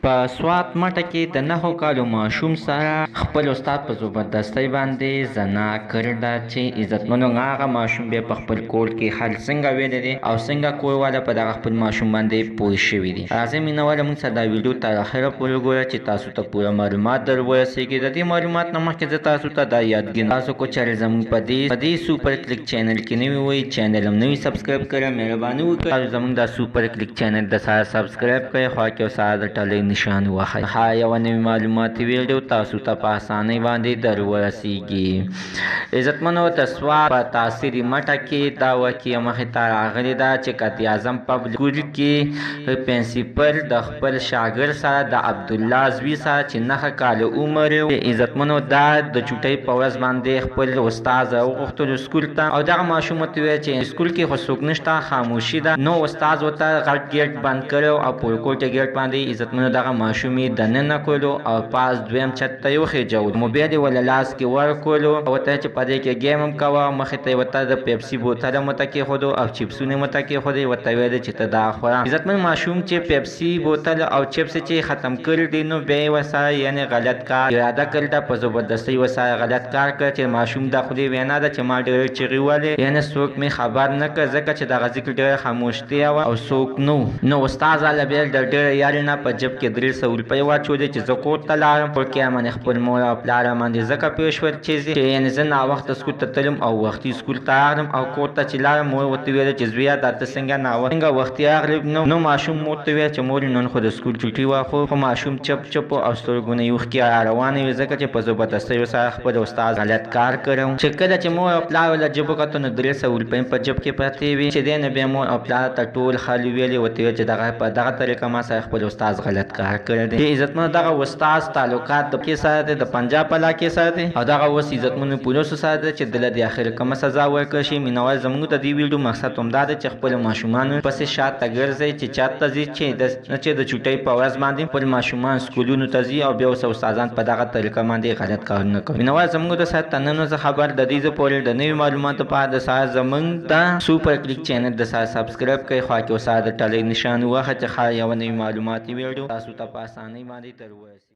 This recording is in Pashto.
په سوات مټه کې د 9 کالو ماشوم سره خپل استاد په زبردستۍ باندې زنا کړې ده چې عزتمنو هغه ماشوم بیا په خپل کور کې حل څنګه ویلی دی او څنګه کورواله په دغه خپل ماشوم باندې پوه شوي دي. راځئ مینهواله موږ سره دا ویډیو تر اخره پورې وګوره چې تاسو ته پوره معلومات در ورسېږي. د دې معلومات نه مخکې زه تاسو ته دا یادګیر تاسو کو چارې زموږ په دې سوپر کلیک چینل کې نوي وئ چینل هم نوي سبسکرایب کړئ. مهرباني وکړئ تاسو زموږ دا سوپر کلیک چینل د سره سبسکرایب کړئ خوا کې سره د ټلۍ نشان وخی. ها یوه نوې معلوماتي ویډیو تاسو ته په اسانۍ باندې در ورسېږي. عزتمنو د سوات په تاثیري مټه کې دا واقعه مخې ته راغلې ده چې قائد اعظم پبلک سکول کې پرنسپل د خپل شاګرد سره د عبدالله زوی سره چې 9 کاله عمر و. عزتمنو دا د چوټۍ په ورځ باندې خپل استاد راوغوښتلو سکول ته او دغه ماشوم ورته وویل چې سکول کې خو څوک نشته خاموشي ده. نو استاد ورته غټ ګیټ بند کړی او په کوټه ګیټ باندې عزتمنو دغه ماشوم یې دننه کړلو او پاس دویم چھت ته یې وخېجولو. موبایل یې ورله لاس کې ورکړلو او ورته چې په دې کې ګیم هم کوه. مخې ته یې ورته د پیپسي بوتل هم ورته کېښودو او چپسونه هم ورته کېښودی. ورته ویل چې ته دا خوره. عزتمن ماشوم چې پیپسي بوتل او چپس چې ختم کړي دي نو بیا یې ورسره یعنې غلط کار اراده کړې ده په زبردستۍ ورسره غلط کار کړ چې ماشوم د خولې وینا ده چې ما ډېرې چغې ولې یعنې څوک مې خبر نه کړ ځکه چې دغه ځای کې ډېره خاموشتیا وه او څوک نو استاد هله بیا د ډېرې یارې نه په جب کې 300 روپۍ واچولې چې زه کور ته لاړم. کور کې باندې خپل مور او پلار باندې ځکه پوه شول چې یعنې زه ناوخته سکول ته تلم او وختي سکول ته راغلم او کور ته چې لاړم مور ورته ویل چې زویه دا ته څنګه وختي راغلې. نو ماشوم مور ته ویل چې مور نن خو د سکول چوټي وه خو ماشوم چپ او سترګو نه یې اوښکې راروانې وې ځکه چې په زبردستۍ ورسره خپل استاد غلط کار کړی چې کله چې مور او پلار ورله جب وکتو نو 300 روپۍ په جب کې پرتې وې چې دی نه بیا مور او پلار ته ټول خالي ویلې ورته ویل چې په دغه طریقه ما سره خپل استاد غلط کار کړی دی. عزتمنو دغه استاد تعلقات د کې سره دی د پنجاب په علاقې سره دی او دغه اوس عزتمنو پولیسو سره دی چې دله د اخر کومه سزا ورکړل شي. مینوال زموږ د دې ویډیو مقصد همدا دی چې خپل ماشومانو پسې شاته ګرځئ چې چاته ځي چې د چوټۍ په ورځ باندې خپل ماشومان سکولونو ته ځي او بیا اوس استادان په دغه طریقه باندې غلط کارونه کوي. مینوال زموږ د سره تننو زه خبر د دې زه پورې د نوي معلوماتو په اړه د سره زموږ د سوپر کلیک چینل د سره سبسکرایب کړئ خوا کې سره د ټلۍ نشان وخه چې یوه نوي معلوماتي ویډیو تاسو ته په اسانۍ باندې در ورسېږي.